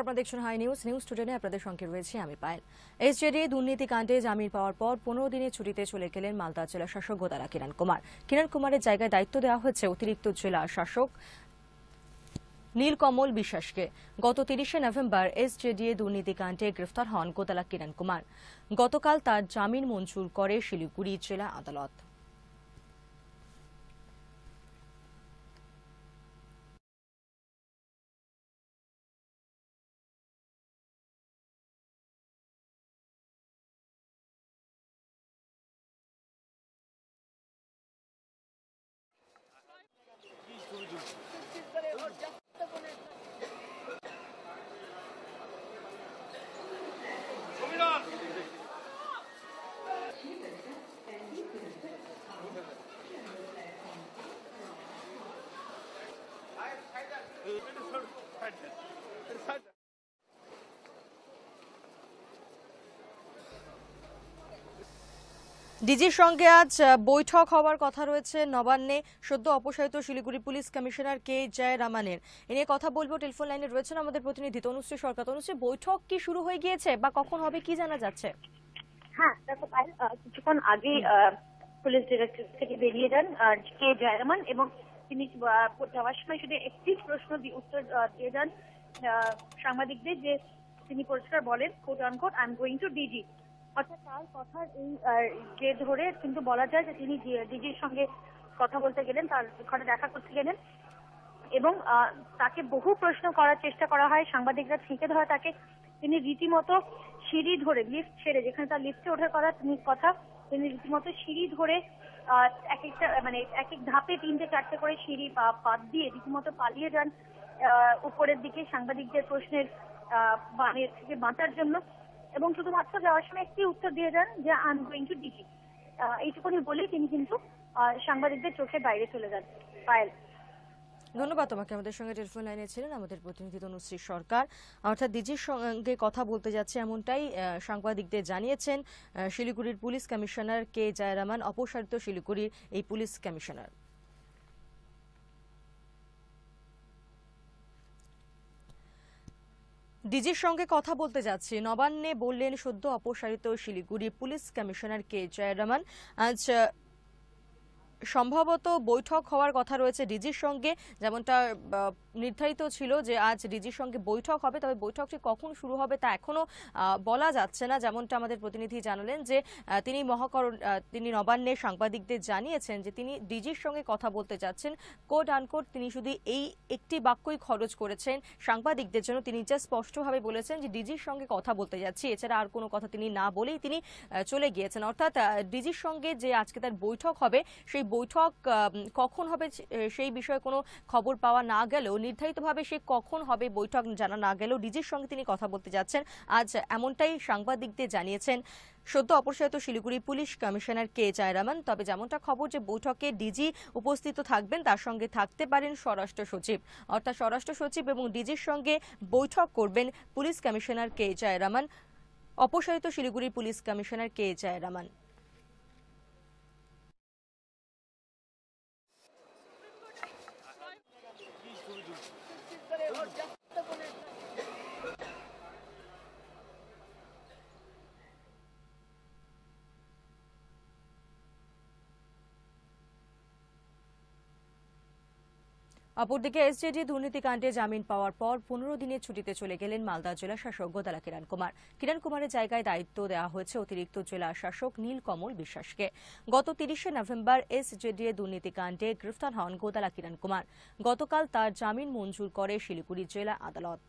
আপনারা দেখছেন high news today আপনাদের সঙ্গে রয়েছে আমি পায়েল। এসজেডি দুর্নীতিকাণ্ডে জামিন পাওয়ার পর 15 দিনের ছুটিতে চলে গেলেন মালদা জেলা শাসক গোদারা কিরণ কুমার। কিরণ কুমারের জায়গায় দায়িত্ব দেওয়া হয়েছে অতিরিক্ত জেলা শাসক নীলকমল বিশ্বাসকে। গত 30শে নভেম্বর এসজেডি দুর্নীতিকাণ্ডে গ্রেফতার হন গোদারা কিরণ কুমার। গতকাল তার জামিন মঞ্জুর করে শিলিগুড়ি জেলা আদালত। ডিজির সঙ্গে আজ বৈঠক হওয়ার কথা রয়েছে নবান্নে। সদ্য অপসারিত শিলিগুড়ি পুলিশ কমিশনার কে জয়রামানের। এ নিয়ে কথা বলবো। টেলিফোন লাইনে রয়েছেন আমাদের প্রতিনিধি তনুশ্রী সরকার। তনুশ্রী, বৈঠক কি শুরু হয়ে গিয়েছে বা কখন হবে কি জানা যাচ্ছে? হ্যাঁ দেখো, কিছুক্ষণ আগে পুলিশ ডিরেক্টর থেকে বেরিয়ে যান কে জয়রামান, এবং তিনি যাওয়ার সময় শুধু একটি প্রশ্ন উত্তর দিয়ে যান সাংবাদিকদের, যে তিনি পরিষ্কার বলেন quote unquote I am going to DG. অর্থাৎ তার কথার এই যে ধরে কিন্তু বলা যায় যে তিনি ডিজির সঙ্গে কথা বলতে গেলেন, তার ঘরে দেখা করতে গেলেন, এবং তাকে বহু প্রশ্ন করার চেষ্টা করা হয়, সাংবাদিকরা ছেঁকে ধরা তাকে। তিনি রীতিমতো সিঁড়ি ধরে, লিফট ছেড়ে, যেখানে তার লিফটে ওঠার কথা, তিনি রীতিমতো সিঁড়ি ধরে এক এক ধাপে 3-4টে করে সিঁড়ি পাত দিয়ে রীতিমতো পালিয়ে যান উপরের দিকে সাংবাদিকদের প্রশ্নের বানের থেকে বাঁচার জন্য, এবং শুধুমাত্র যাওয়ার সময় একটি উত্তর দিয়ে যান যে I am going to DG. এইটুকুনি বলেই তিনি কিন্তু সাংবাদিকদের চোখের বাইরে চলে যান। পায়েল, ধন্যবাদ তোমাকে। আমাদের সঙ্গে টেলিফোন লাইনে ছিলেন আমাদের প্রতিনিধি তনুশ্রী সরকার। অর্থাৎ ডিজির সঙ্গে কথা বলতে যাচ্ছে এমনটাই সাংবাদিকদের জানিয়েছেন শিলিগুড়ির পুলিশ কমিশনার কে জয়রামান, অপসারিত শিলিগুড়ির এই পুলিশ কমিশনার। ডিজির সঙ্গে কথা বলতে যাচ্ছে নবান্নে বললেন সদ্য অপসারিত শিলিগুড়ি পুলিশ কমিশনার কে জয়রামান। আজ সম্ভবত বৈঠক হওয়ার কথা রয়েছে ডিজির সঙ্গে, যেমনটা নির্ধারিত ছিল যে আজ ডিজির সঙ্গে বৈঠক হবে। তবে বৈঠকটি কখন শুরু হবে তা এখনো বলা যাচ্ছে না। যেমনটা আমাদের প্রতিনিধি জানালেন যে তিনি নবান্নে সাংবাদিকদের জানিয়েছেন যে তিনি ডিজির সঙ্গে কথা বলতে যাচ্ছেন। কোট আনকোট তিনি শুধু এই একটি বাক্যই খরচ করেছেন সাংবাদিকদের জন্য। তিনি যা স্পষ্টভাবে বলেছেন যে ডিজির সঙ্গে কথা বলতে যাচ্ছি, এছাড়া আর কোনো কথা তিনি না বলেই তিনি চলে গিয়েছেন। অর্থাৎ ডিজির সঙ্গে যে আজকে তার বৈঠক হবে, সেই বৈঠক কখন হবে সেই বিষয়ে কোনো খবর পাওয়া না গেলেও, নির্ধারিতভাবে সে কখন হবে বৈঠক জানা না গেলেও ডিজির সঙ্গে তিনি কথা বলতে যাচ্ছেন আজ, এমনটাই সাংবাদিকদের জানিয়েছেন সদ্য অপসারিত শিলিগুড়ি পুলিশ কমিশনার কে জয়রামান। তবে যেমনটা খবর যে বৈঠকে ডিজি উপস্থিত থাকবেন, তার সঙ্গে থাকতে পারেন স্বরাষ্ট্র সচিব। অর্থাৎ স্বরাষ্ট্র সচিব এবং ডিজির সঙ্গে বৈঠক করবেন পুলিশ কমিশনার কে জয়রামান, অপসারিত শিলিগুড়ি পুলিশ কমিশনার কে জয়রামান। অপরদিকে এসজেডি দুর্নীতিকাণ্ডে জামিন পাওয়ার পর 15 দিনের ছুটিতে চলে গেলেন মালদা জেলা শাসক গোদারা কিরণ কুমার। কিরণ কুমারের জায়গায় দায়িত্ব দেওয়া হয়েছে অতিরিক্ত জেলা শাসক নীলকমল বিশ্বাসকে। গত 30শে নভেম্বর এসজেডি দুর্নীতিকাণ্ডে গ্রেফতার হন গোদারা কিরণ কুমার। গতকাল তার জামিন মঞ্জুর করে শিলিগুড়ি জেলা আদালত।